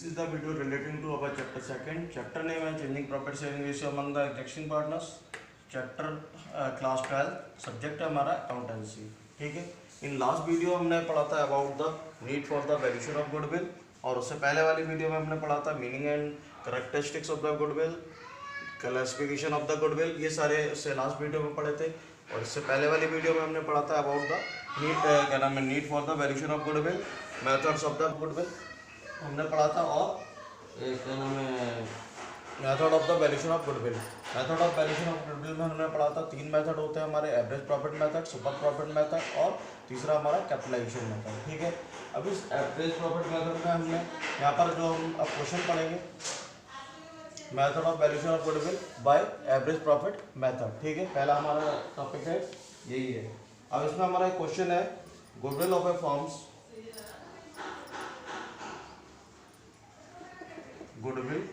is the video relating to our chapter second. Chapter name है changing profit sharing ratio among the existing partners. Chapter class 12. Subject है हमारा accountancy. ठीक है. In last video हमने पढ़ा था about the need for the valuation of goodwill, और उससे पहले वाली वीडियो में हमने पढ़ा था meaning and characteristics of the goodwill, classification of the goodwill. ये सारे उससे लास्ट वीडियो में पढ़े थे. और इससे पहले वाली वीडियो में हमने पढ़ा था अबाउट द नीड क्या नाम है need for the valuation of goodwill, methods of the goodwill हमने पढ़ा था. और क्या नाम है method of the valuation of goodwill. Method of valuation of goodwill में हमने पढ़ा था 3 मेथड होते हैं हमारे, average profit method, super profit method और तीसरा हमारा कैपिटलाइजेशन मेथड. ठीक है. अब इस एवरेज प्रॉफिट मेथड में हमने यहाँ पर जो हम अब क्वेश्चन पढ़ेंगे method of valuation of goodwill by average profit method. ठीक है. पहला हमारा टॉपिक है यही है. अब इसमें हमारा एक क्वेश्चन है goodwill of A forms, goodwill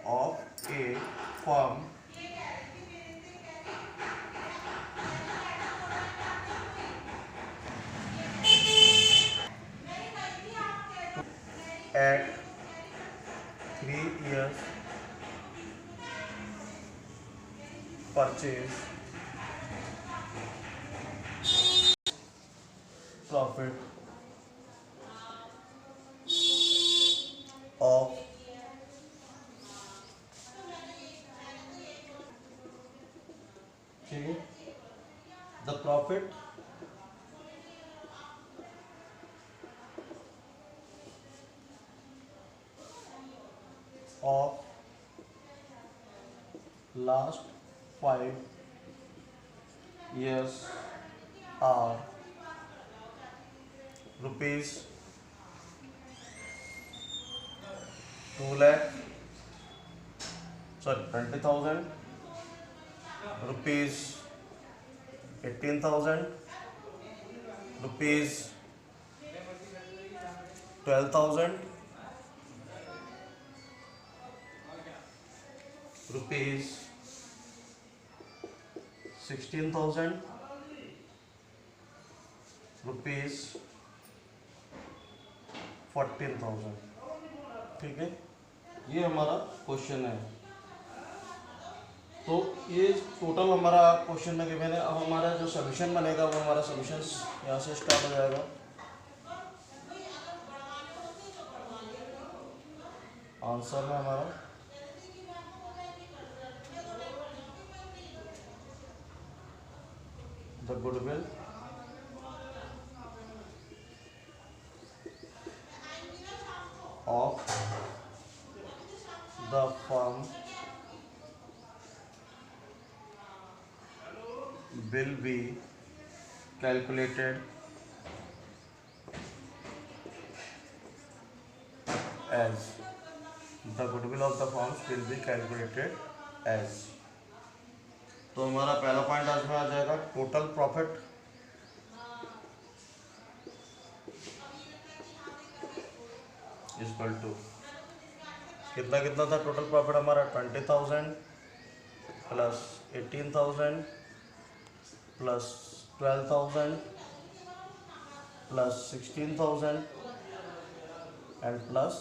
of a firm at 3 years purchase profit of the profit of last 5 years are rupees 20,000, rupees 18,000, rupees 12,000, rupees 16,000, rupees 14,000. ठीक है. ये हमारा क्वेश्चन है. तो ये टोटल हमारा क्वेश्चन में गिवन है. अब हमारा जो सॉल्यूशन बनेगा वो हमारा सॉल्यूशन यहाँ से स्टार्ट हो जाएगा. आंसर में हमारा the goodwill of the firm will be calculated as the goodwill of the firms will be calculated as. तो हमारा पहला पॉइंट आज में आ जाएगा टोटल प्रॉफिट इक्वल टू कितना कितना था टोटल प्रॉफिट हमारा 20,000 plus 18,000 plus 12,000 plus 16,000 and plus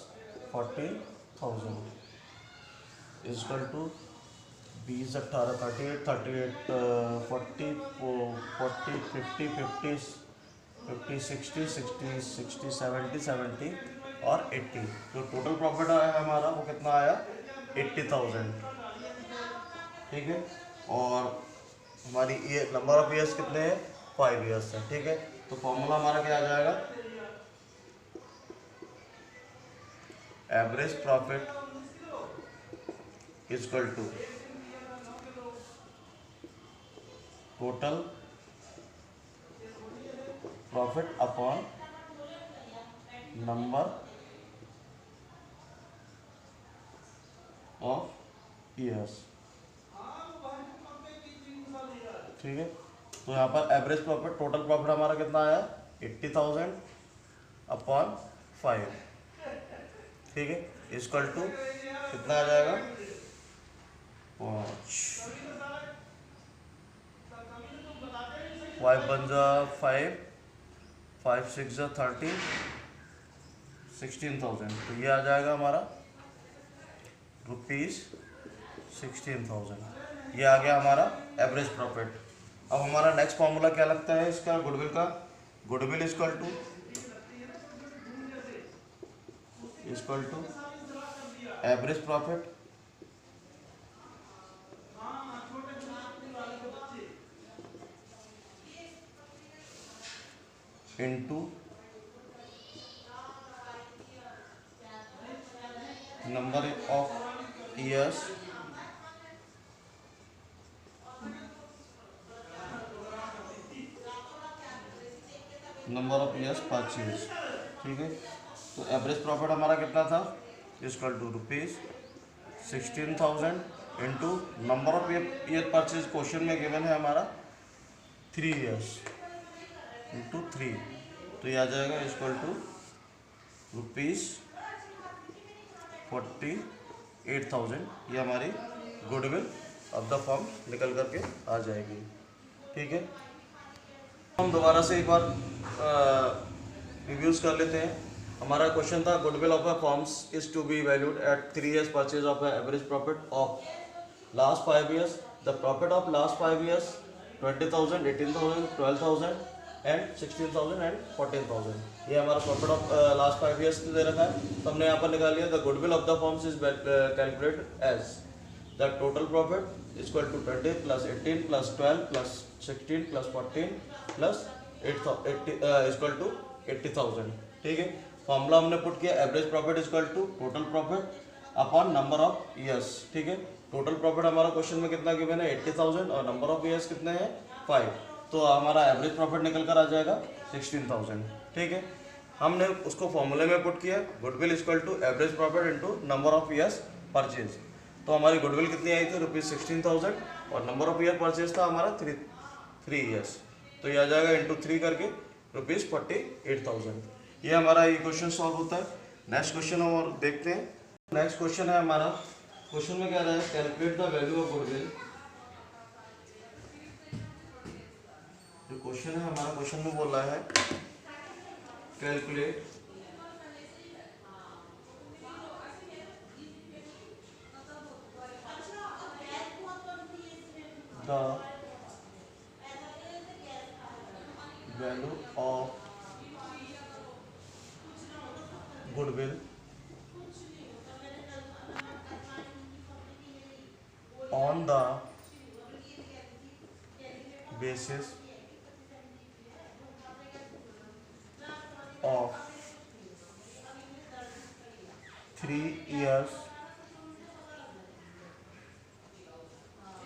40,000 equal to 20, 18, 38, 40, 50, 60, 70, 70 और 80. जो टोटल प्रॉफिट आया हमारा वो कितना आया 80,000. ठीक है. और हमारी ये नंबर ऑफ ईयर्स कितने हैं 5 ईयर्स है. ठीक है. तो फॉर्मूला हमारा क्या आ जाएगा average profit equal to total profit upon number of years. ठीक है. तो यहाँ पर एवरेज प्रॉफिट टोटल प्रॉफिट हमारा कितना आया 80,000 अपॉन 5. ठीक है. इक्वल टू कितना आ जाएगा 5. 5 बन जा 5, 5 6 जा 30, 16,000. तो ये आ जाएगा हमारा ₹16,000। ये आ गया हमारा एवरेज प्रॉफिट। अब हमारा नेक्स्ट फॉर्मूला क्या लगता है इसका गुडविल का? Goodwill equal to average profit into number of years purchase. ठीक है, तो एवरेज प्रॉफिट हमारा कितना था? Equal to ₹16,000 into number of year purchase question में गिवन है हमारा 3 ईयर्स इंटू 3, तो ये आ जाएगा इक्वल टू ₹48,000। ये हमारी गुडविल ऑफ द फर्म निकल करके आ जाएगी। ठीक है, हम दोबारा से एक बार रिव्यूज कर लेते हैं। हमारा क्वेश्चन था goodwill of a firms is to be valued at 3 years purchase of average profit of last 5 years। The profit of last 5 years 20,000, 18,000, 12,000 and 16,000 and 14,000। ये हमारा प्रॉफिट ऑफ लास्ट 5 years दे रखा है, तो हमने यहाँ पर निकाल लिया। The goodwill of the firms is calculated as the total profit equal to 20 plus 18 plus 12 plus 16 plus 14 plus 80 equal to 80,000। ठीक है, फॉर्मूला हमने पुट किया average profit equal to total profit upon number of years. ठीक है, total profit हमारा question में कितना given है? 80,000 और नंबर ऑफ ईयर्स कितने हैं? 5, तो हमारा एवरेज प्रॉफिट निकल कर आ जाएगा 16,000। ठीक है, हमने उसको फॉर्मूले में पुट किया goodwill equal to average profit into number of years purchase. तो हमारी गुडविल कितनी आई थी? ₹16,000 और नंबर ऑफ ईयर परचेज था हमारा 3 years, तो ये आ जाएगा इंटू 3 करके ₹48,000। ये हमारा ये क्वेश्चन सॉल्व होता है। नेक्स्ट क्वेश्चन और देखते हैं। नेक्स्ट क्वेश्चन है हमारा, क्वेश्चन में क्या रहा है? Calculate the value of goodwill. जो क्वेश्चन है हमारा, क्वेश्चन में बोल रहा है calculate the value of goodwill on the basis of 3 years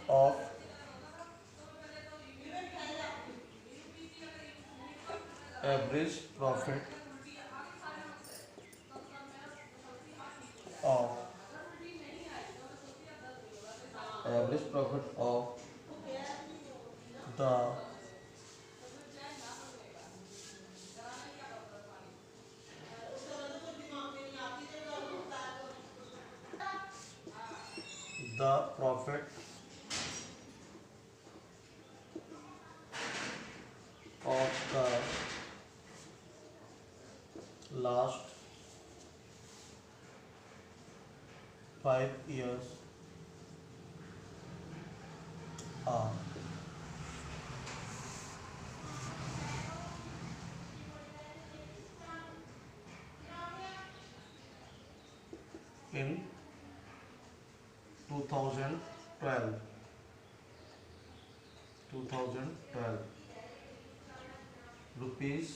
of average profit of the profit of the last 5 years are in 2012 rupees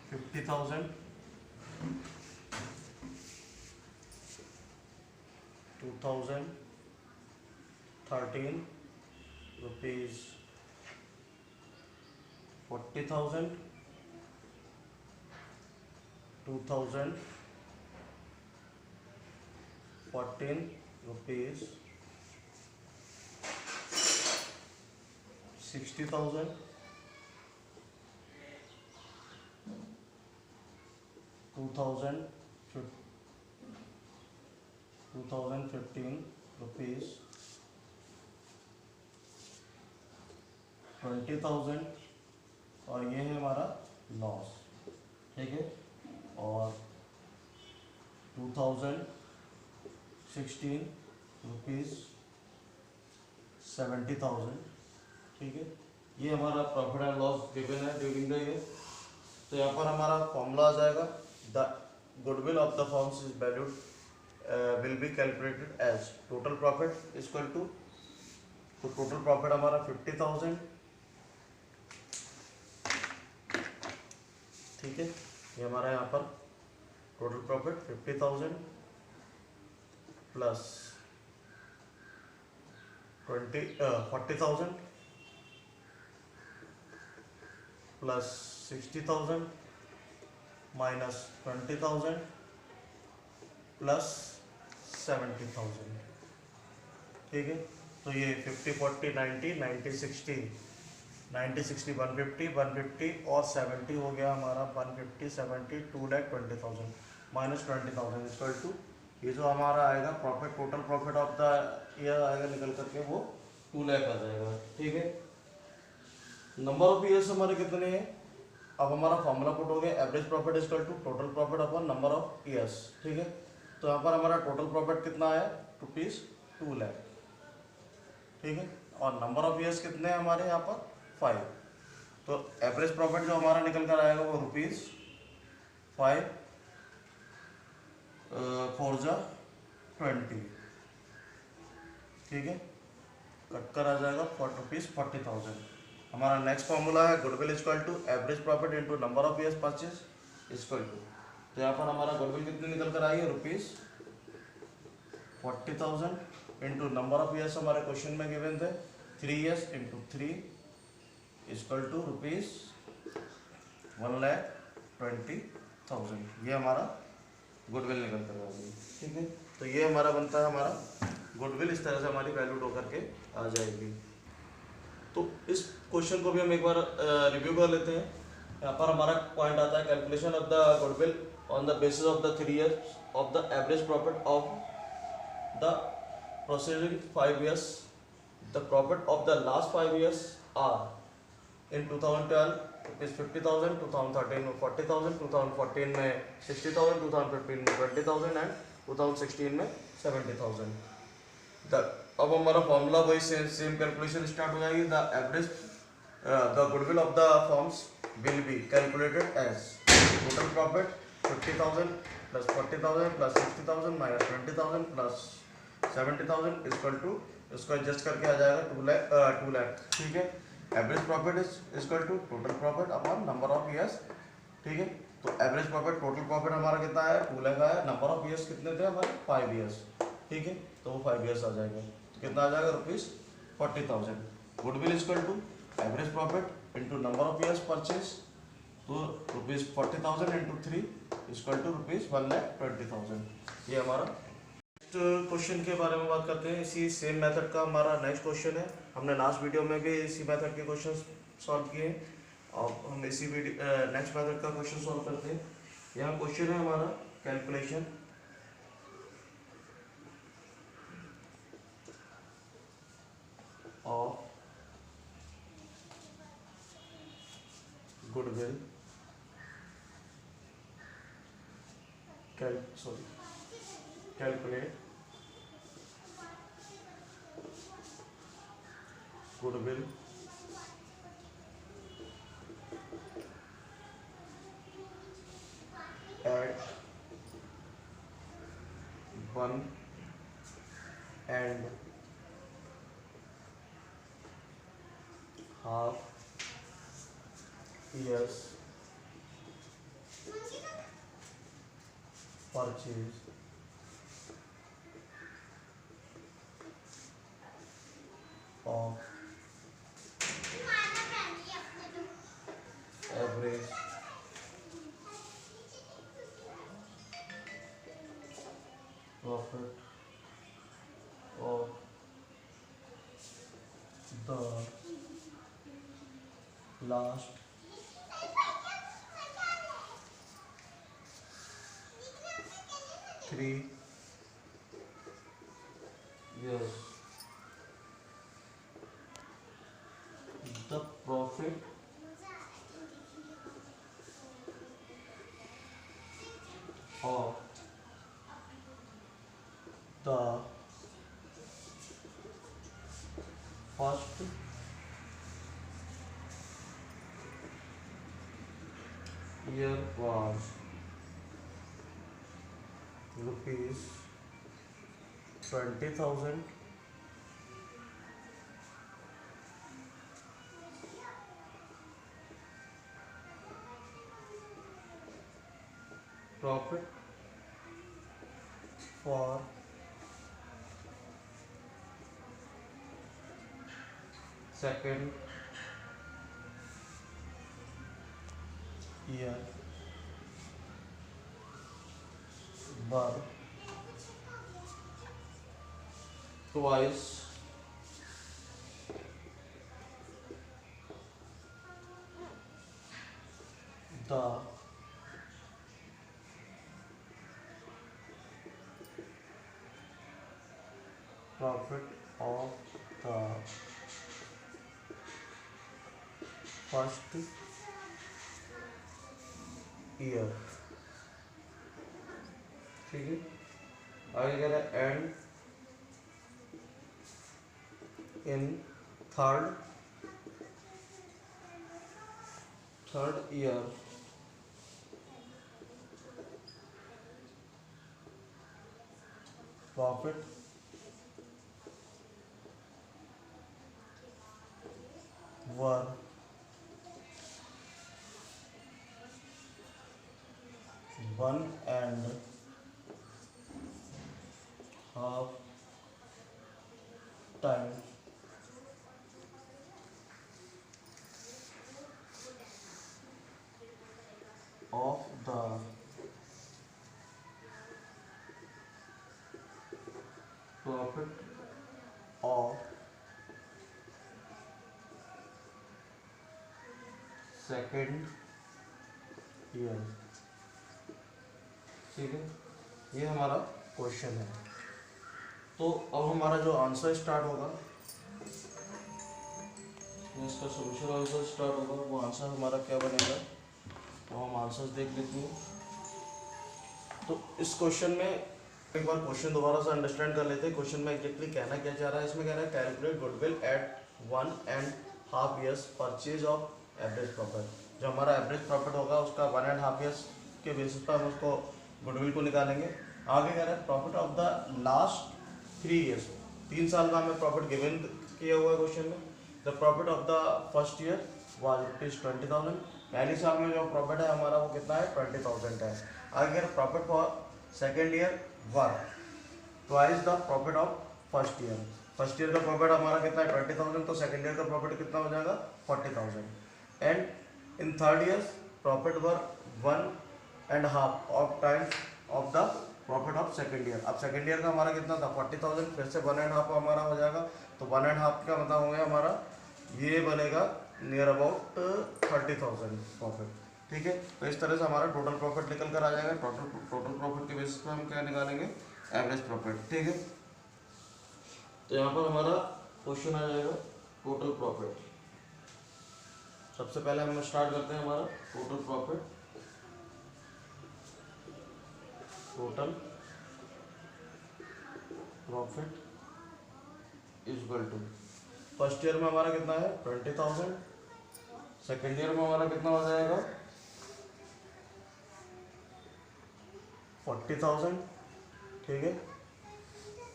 50,000, 2013 rupees 40,000, 2014 rupees 60,000, 2015 rupees 20,000, और ये है हमारा लॉस। ठीक है, और 2016 रुपीज़ 70,000। ठीक है, ये हमारा प्रॉफिट एंड लॉस गिवन है ड्यूरिंग द ईयर। तो यहाँ पर हमारा फॉर्मूला आ जाएगा, the goodwill of the firms is valued will be calculated as total profit equal to, तो टोटल प्रॉफिट हमारा 50,000। ठीक है, ये हमारा यहाँ पर total profit 50,000 plus 40,000 plus 60,000 minus 20,000 plus 70,000। ठीक है, तो ये 50 40 90 90 60 90 60 150 150 और 70 हो गया हमारा 150 70 2,20,000 माइनस 20,000 इक्वल टू, ये जो हमारा आएगा profit, total profit of the year आएगा निकल करके वो 2 लाख आ जाएगा। ठीक है, नंबर ऑफ ईयर्स हमारे कितने हैं, अब हमारा फॉर्मूला पुट हो गया, average profit equal to total profit upon number of years. ठीक है, तो यहाँ पर हमारा टोटल प्रॉफिट कितना आया रुपीज़ 2 लाख। ठीक है, और नंबर ऑफ ईयर्स कितने हैं हमारे यहाँ पर 5। तो एवरेज प्रॉफिट जो हमारा निकल कर आएगा वो रुपीज़ 5 4 जा 20। ठीक है, कट कर आ जाएगा ₹40,000। हमारा नेक्स्ट फॉर्मूला है goodwill equal to average profit into number of years purchase equal to, तो यहाँ पर हमारा गुडविल कितनी निकल कर आई है ₹40,000 इंटू नंबर ऑफ ईयर्स हमारे क्वेश्चन में गिवन थे 3 years इंटू 3 इक्वल टू ₹1,20,000। ये हमारा गुडविल निकल कर आ गई। ठीक है, तो ये हमारा बनता है हमारा गुडविल, इस तरह से हमारी वैल्यूड होकर के आ जाएगी। तो इस क्वेश्चन को भी हम एक बार रिव्यू कर लेते हैं। यहाँ पर हमारा पॉइंट आता है calculation of the goodwill on the basis of the 3 years of the average profit of the proceeding 5 years। The profit of the last 5 years are in 2012 rupees 50,000, 2013 में 40,000, 2014 में 60,000, 2015 में 20,000 एंड 2016 में 70,000। अब हमारा फॉर्मूला वही सेम कैलकुलेशन स्टार्ट हो जाएगी। The average the goodwill of the firms will be calculated as total profit 50,000 plus 40,000 plus 60,000 minus 20,000 plus 70,000 equal to, इसको एडजस्ट करके आ जाएगा 2 लाख। ठीक है, average profit is equal to total profit upon number of years. ठीक है, तो average profit total profit हमारा कितना है 2 लाख आया, नंबर ऑफ ईयर्स कितने थे हमारे 5 years। ठीक है, तो वो 5 years आ जाएगा, तो कितना आ जाएगा ₹40,000। Goodwill equal to average profit into number of years purchase, तो ₹40,000 इंटू 3 इक्वल टू ₹1,20,000। ये हमारा क्वेश्चन के बारे में बात करते हैं। इसी सेम मेथड का हमारा नेक्स्ट क्वेश्चन है। हमने लास्ट वीडियो में भी इसी मेथड के क्वेश्चन सॉल्व किए हैं, और हम इसी वीडियो नेक्स्ट मेथड का क्वेश्चन सॉल्व करते हैं। यहाँ क्वेश्चन है हमारा calculation of goodwill calculate goodwill at 1 and half years purchase of average profit of the last 3 years. The profit of the first year was rupees 20,000 profit for second year were twice the profit of the first year। ठीक है, आगे कह रहा है and in third year profit were 1.5 time of the profit of second year। ठीक है, ये हमारा क्वेश्चन है। तो अब हमारा जो आंसर स्टार्ट होगा, इसका सोल्यूशन आंसर स्टार्ट होगा, वो आंसर हमारा क्या बनेगा, तो हम आंसर्स देख लेते हैं। तो इस क्वेश्चन में एक बार क्वेश्चन दोबारा से अंडरस्टैंड कर लेते हैं। क्वेश्चन में एग्जैक्टली कहना क्या चाह रहा है, इसमें कह रहा है calculate goodwill at 1.5 years purchase of average profit. जो हमारा एवरेज प्रॉफिट होगा उसका 1.5 years के बेसिस पर हम उसको गुडविल को निकालेंगे। आगे कह रहा है profit of the last 3 years, 3 साल का हमें प्रॉफिट गिवन किया हुआ है क्वेश्चन में। The profit of the first year was ₹20,000। पहले साल में जो प्रॉफिट है हमारा वो कितना है, 20,000 है। आगे कह रहा है profit for second year were twice the profit of first year. First year का प्रॉफिट हमारा कितना है, 20,000, तो सेकेंड ईयर का प्रॉफिट कितना हो जाएगा, 40,000। And in third year profit were 1.5 of times of the profit of second year. अब सेकेंड ईयर का हमारा कितना था, 40,000, फिर से 1.5 हमारा हो जाएगा, तो 1.5 का मतलब हो गया हमारा, ये बनेगा नियर अबाउट 30,000 प्रॉफिट। ठीक है, तो इस तरह से हमारा टोटल प्रॉफिट निकल कर आ जाएगा। टोटल प्रॉफिट के बेसिस पे हम क्या निकालेंगे, एवरेज प्रॉफिट। ठीक है, तो यहाँ पर हमारा क्वेश्चन आ जाएगा टोटल प्रॉफिट। सबसे पहले हम स्टार्ट करते हैं हमारा total profit. Total profit is equal to, first year में हमारा कितना है, 20,000। सेकेंड ईयर में हमारा कितना हो जाएगा, 40,000। ठीक है,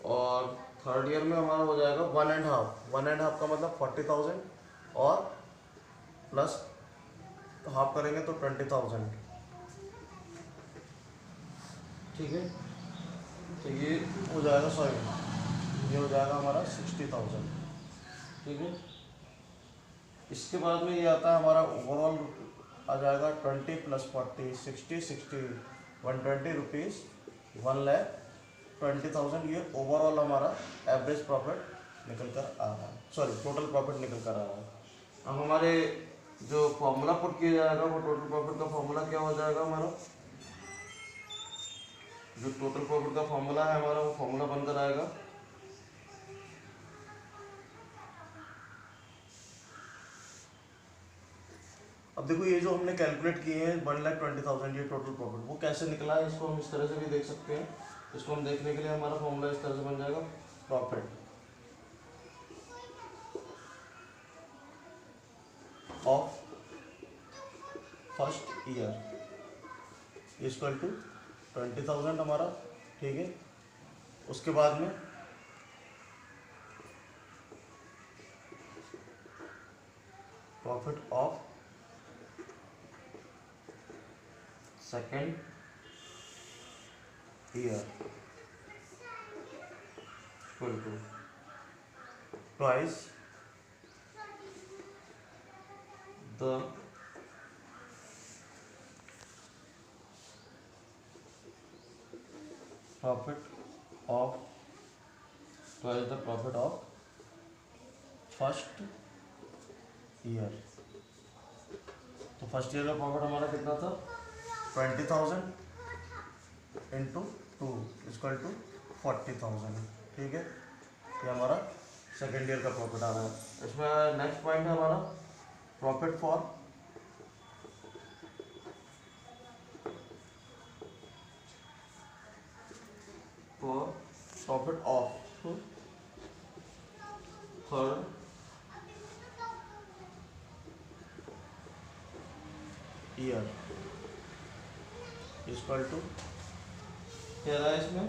और थर्ड ईयर में हमारा हो जाएगा 1.5 का मतलब 40,000 और प्लस हाफ करेंगे तो 20,000। ठीक है, तो ये हो जाएगा, सॉरी ये हो जाएगा हमारा 60,000। ठीक है, इसके बाद में ये आता है हमारा ओवरऑल आ जाएगा 20 + 40 60 120 रुपीज़, 1,20,000। ये ओवरऑल हमारा एवरेज प्रॉफिट निकल कर आ रहा है, सॉरी टोटल प्रॉफिट निकल कर आ रहा है। अब हमारे जो फॉर्मूला पुट किया जाएगा वो टोटल प्रॉफिट का फॉर्मूला क्या हो जाएगा हमारा, जो टोटल प्रॉफिट का फॉर्मूला है हमारा वो फॉर्मूला बनकर आएगा अब देखो ये जो हमने कैलकुलेट किए हैं 1,20,000 ये टोटल प्रॉफिट, वो कैसे निकला है इसको हम इस तरह से भी देख सकते हैं। इसको हम देखने के लिए हमारा फॉर्मूला इस तरह से बन जाएगा, profit of first year equal to 20,000 हमारा, ठीक है। उसके बाद में profit of second year equal to twice the profit of twice the profit of first year. तो फर्स्ट ईयर का प्रॉफिट हमारा कितना था, 20,000 इंटू 2 इक्वल टू 40,000, ठीक है। ये हमारा सेकेंड ईयर का प्रॉफिट आ रहा है। इसमें नेक्स्ट पॉइंट है हमारा profit for profit of third year equal to क्या रहा है इसमें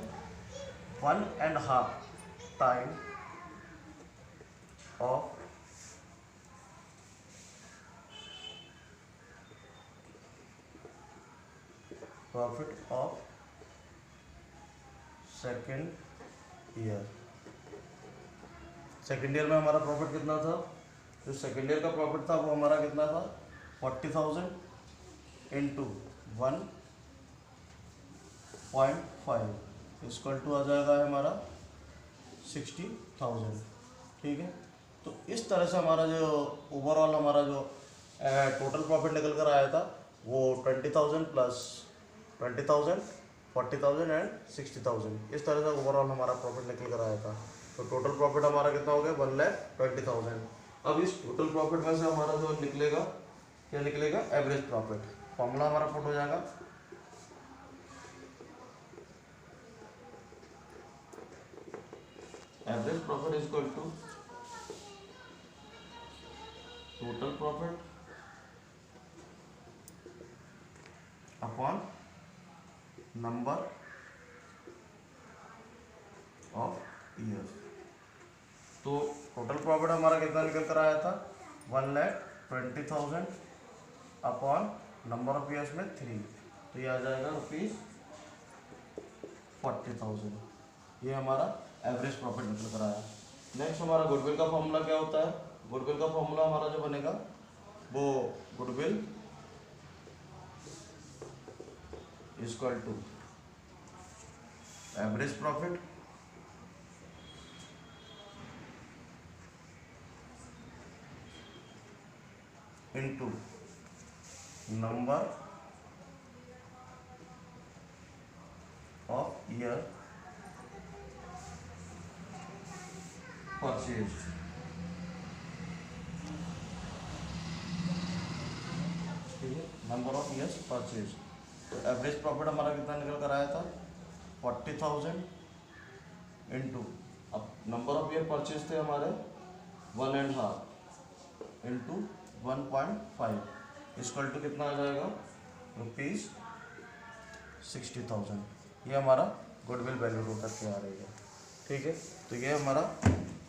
1.5 time of profit of second year. Second year में हमारा प्रॉफिट कितना था, जो सेकेंड ईयर का प्रॉफिट था वो हमारा कितना था 40,000 इंटू 1.5 इक्वल टू आ जाएगा हमारा 60,000, ठीक है। तो इस तरह से हमारा जो ओवरऑल हमारा जो टोटल प्रॉफिट निकल कर आया था वो 20,000 प्लस 20,000 40,000 एंड 60,000, इस तरह से ओवरऑल हमारा प्रॉफिट निकल कर आया था। तो टोटल प्रॉफिट हमारा कितना हो गया 1,20,000। अब इस टोटल प्रॉफिट में से हमारा जो निकलेगा क्या निकलेगा, एवरेज प्रॉफिट। फॉर्मूला हमारा पुट हो जाएगा average profit is equal to total profit upon number of years. तो टोटल प्रॉफिट हमारा कितना निकल कर आया था 1,20,000 अपॉन नंबर ऑफ ईयर्स में 3, तो ये आ जाएगा ₹40,000। ये हमारा एवरेज प्रॉफिट निकल कर आया। नेक्स्ट हमारा गुडविल का फॉर्मूला क्या होता है, गुडविल का फॉर्मूला हमारा जो बनेगा वो goodwill equal to average profit into number of year purchase. ठीक है, नंबर ऑफ ईयर्स परचेज। तो एवरेज प्रॉफिट हमारा कितना निकल कर आया था 40,000 इंटू, अब नंबर ऑफ ईयर परचेज थे हमारे 1.5 इंटू 1.5 इक्वल टू कितना आ जाएगा ₹60,000। ये हमारा गुडविल वैल्यू होकर के आ रही है, ठीक है। तो ये हमारा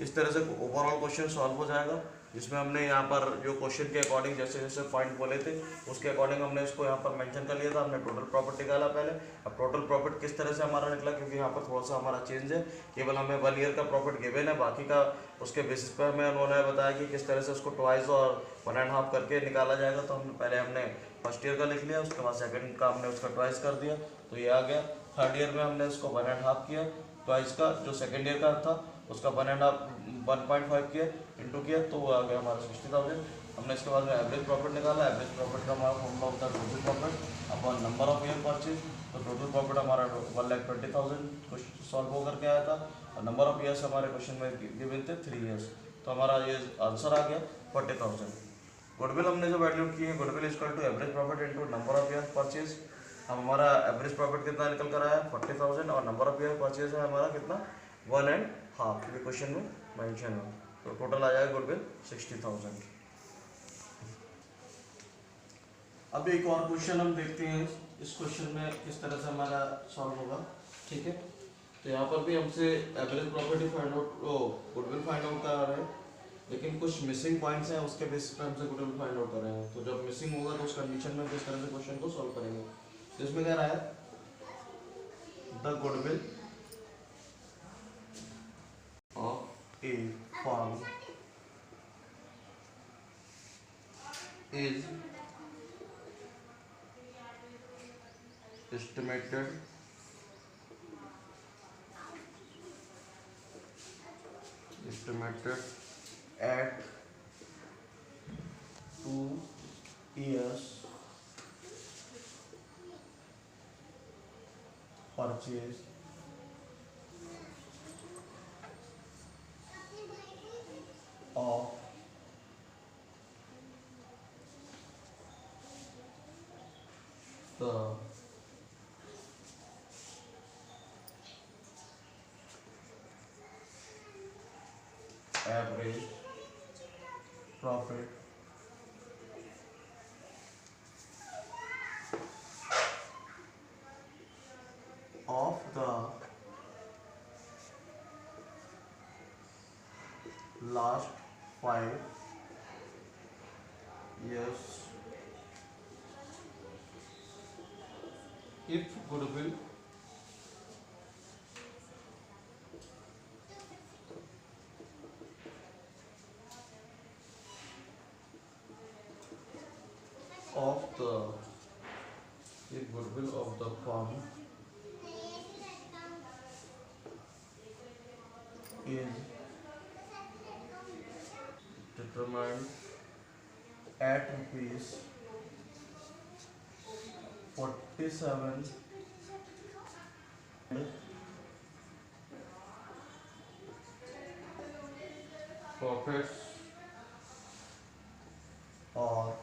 इस तरह से ओवरऑल क्वेश्चन सॉल्व हो जाएगा, जिसमें हमने यहाँ पर जो क्वेश्चन के अकॉर्डिंग जैसे जैसे पॉइंट बोले थे उसके अकॉर्डिंग हमने इसको यहाँ पर मेंशन कर लिया था। हमने टोटल प्रॉफिट निकाला पहले। अब टोटल प्रॉफिट किस तरह से हमारा निकला, क्योंकि यहाँ पर थोड़ा सा हमारा चेंज है, केवल हमें 1 ईयर का प्रॉफिट गिवन है, बाकी का उसके बेसिस पर हमें उन्होंने बताया कि किस तरह से उसको ट्वाइस और 1.5 करके निकाला जाएगा। तो हमने फर्स्ट ईयर का लिख लिया, उसके बाद सेकेंड का हमने उसका ट्वाइस कर दिया, तो ये आ गया। थर्ड ईयर में हमने उसको 1.5 किया, ट्वाइस का जो सेकेंड ईयर का था उसका 1.5 किया इंटू किया, तो वो आ गया हमारा 60,000। हमने इसके बाद में एवरेज प्रॉफिट निकाला। एवरेज प्रॉफिट का हमारा फॉर्मूला होता है total profit upon number of year purchase. तो टोटल प्रॉफिट हमारा 1,20,000 क्वेश्चन सॉल्व होकर के आया था, और नंबर ऑफ ईयर्स हमारे क्वेश्चन में गिवन थे 3 ईयर्स। तो हमारा ये आंसर आ गया 40,000। गुडविल हमने जो वैल्यू की है, goodwill equal to average profit into number of year purchase. हम हमारा एवरेज प्रॉफिट कितना निकल कर आया 40,000 और नंबर ऑफ ईयर परचेज है हमारा कितना 1.5, ये क्वेश्चन में मेंशन है। तो टोटल आ जाएगा गुडविल 60,000। अब एक और क्वेश्चन हम देखते हैं, इस क्वेश्चन में किस तरह से हमारा सॉल्व होगा। ठीक है, तो यहाँ पर भी हमसे average profit find out, goodwill find out कर रहे हैं, लेकिन कुछ मिसिंग पॉइंट्स हैं, उसके बेसिस पे हमसे गुडविल फाइंड आउट कर रहे हैं। तो जब मिसिंग होगा तो उस कंडीशन में किस तरह से क्वेश्चन को सॉल्व करेंगे। तो इसमें क्या रहा है, the goodwill of A firm is estimated at 2 years purchase of the average profit of the last 5 years if goodwill of the firm is determined at rupees 47 profits or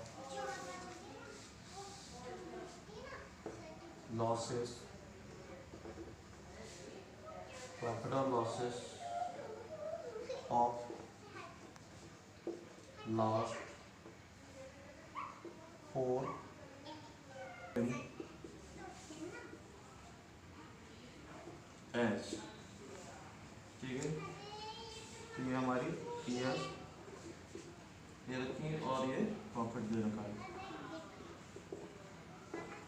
losses, profit or losses of last 4 S. ठीक है, तो ये हमारी year ये रखी है और ये प्रॉफिट दे रखा है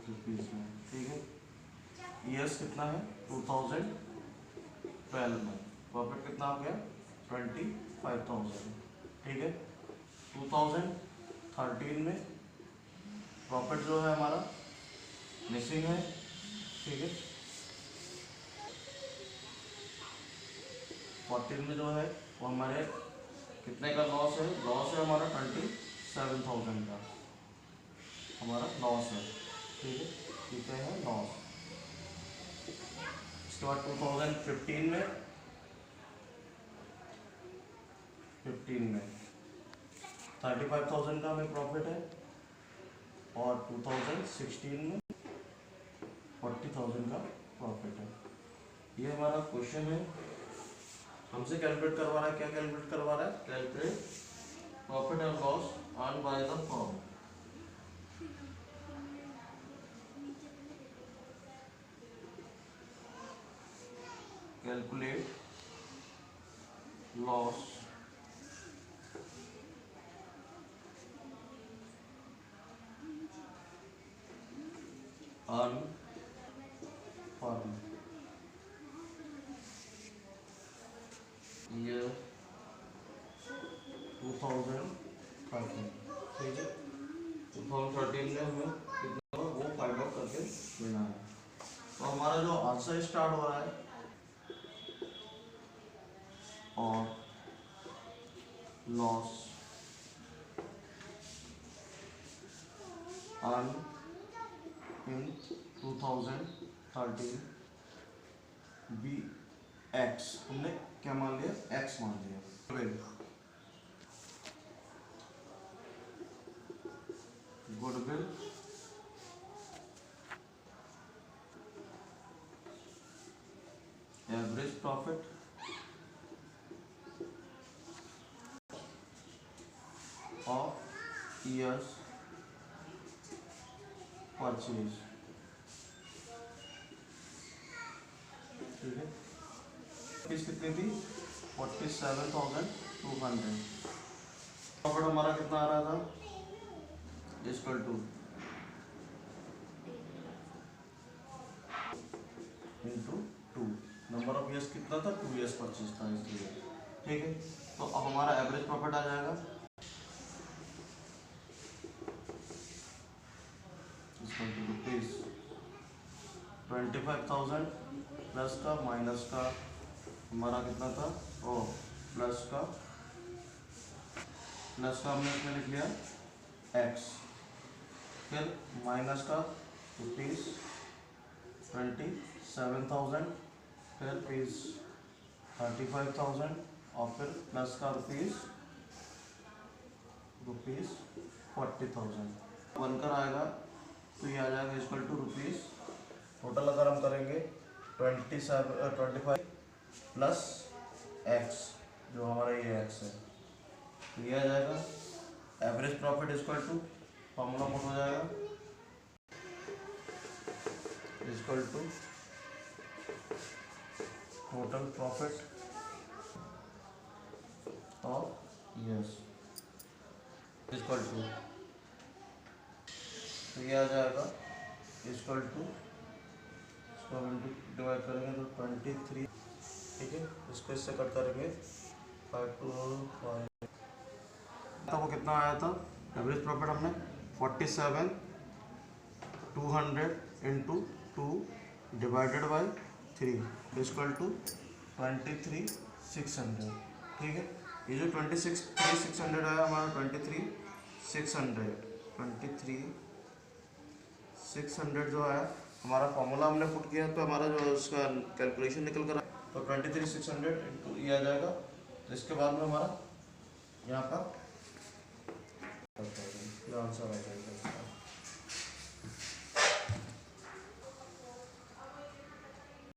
रुपीज में। ठीक है, ईयर्स कितना है 2012 में, प्रॉफिट कितना हो गया 25,000। ठीक है, 2013 में प्रॉफिट जो है हमारा मिसिंग है। ठीक है, 14 में जो है वो हमारे कितने का लॉस है, लॉस है हमारा 27,000 का हमारा लॉस है। ठीक है, ठीक है लॉस। इसके बाद 2015 में 35,000 का हमें प्रॉफिट है और 2016 में 40,000 का प्रॉफिट है। ये हमारा क्वेश्चन है, हमसे कैलकुलेट करवा रहा है, क्या कैलकुलेट करवा रहा है, calculate profit and loss earn by the firm. Calculate loss earn firm year 2013। ठीक है, 2013 में हमें कितना वो फाइंड आउट करके लेना है। तो हमारा जो आंसर स्टार्ट हो रहा है और loss earn in 2013 be X, हमने क्या मान लिया, एक्स मान लिया। Goodwill average profit of years purchase, ठीक है। फीस कितनी थी 47,200। प्रॉफिट हमारा कितना आ रहा था equal two into 2, number of years कितना था 2 ईयर्स परचेज था इसलिए, ठीक है। तो अब हमारा एवरेज प्रॉफिट आ जाएगा इक्वल टू रुपीज 25,000 प्लस का माइनस का हमारा कितना था ओ प्लस का हमने इसमें लिख लिया x, फिर माइनस का रुपीज 27,000, फिर रुपीज 35,000 और फिर प्लस का रुपीज 40,000 बनकर आएगा। तो ये आ जाएगा इक्वल टू रुपीज टोटल अगर हम करेंगे 25 प्लस एक्स, जो हमारा ये एक्स है, तो ये आ जाएगा average profit equal to formula put हो जाएगा equal to total profit of years equal to, तो ये आ जाएगा इक्वल टू, इसको हम डिवाइड करेंगे तो 23, ठीक है। इसको इससे कट करेंगे 5 to 5, तो वो कितना आया था एवरेज प्रॉफिट हमने 47,200 into 2 divided by 3 equal to 23,600, ठीक है। ये जो 23,600 आया हमारा 23,600 जो आया हमारा फॉर्मूला हमने पुट किया तो हमारा जो उसका कैलकुलेशन निकल कर तो 23,600 इंटू ये आ जाएगा। तो इसके बाद में हमारा यहाँ का आंसर आ जाएगा।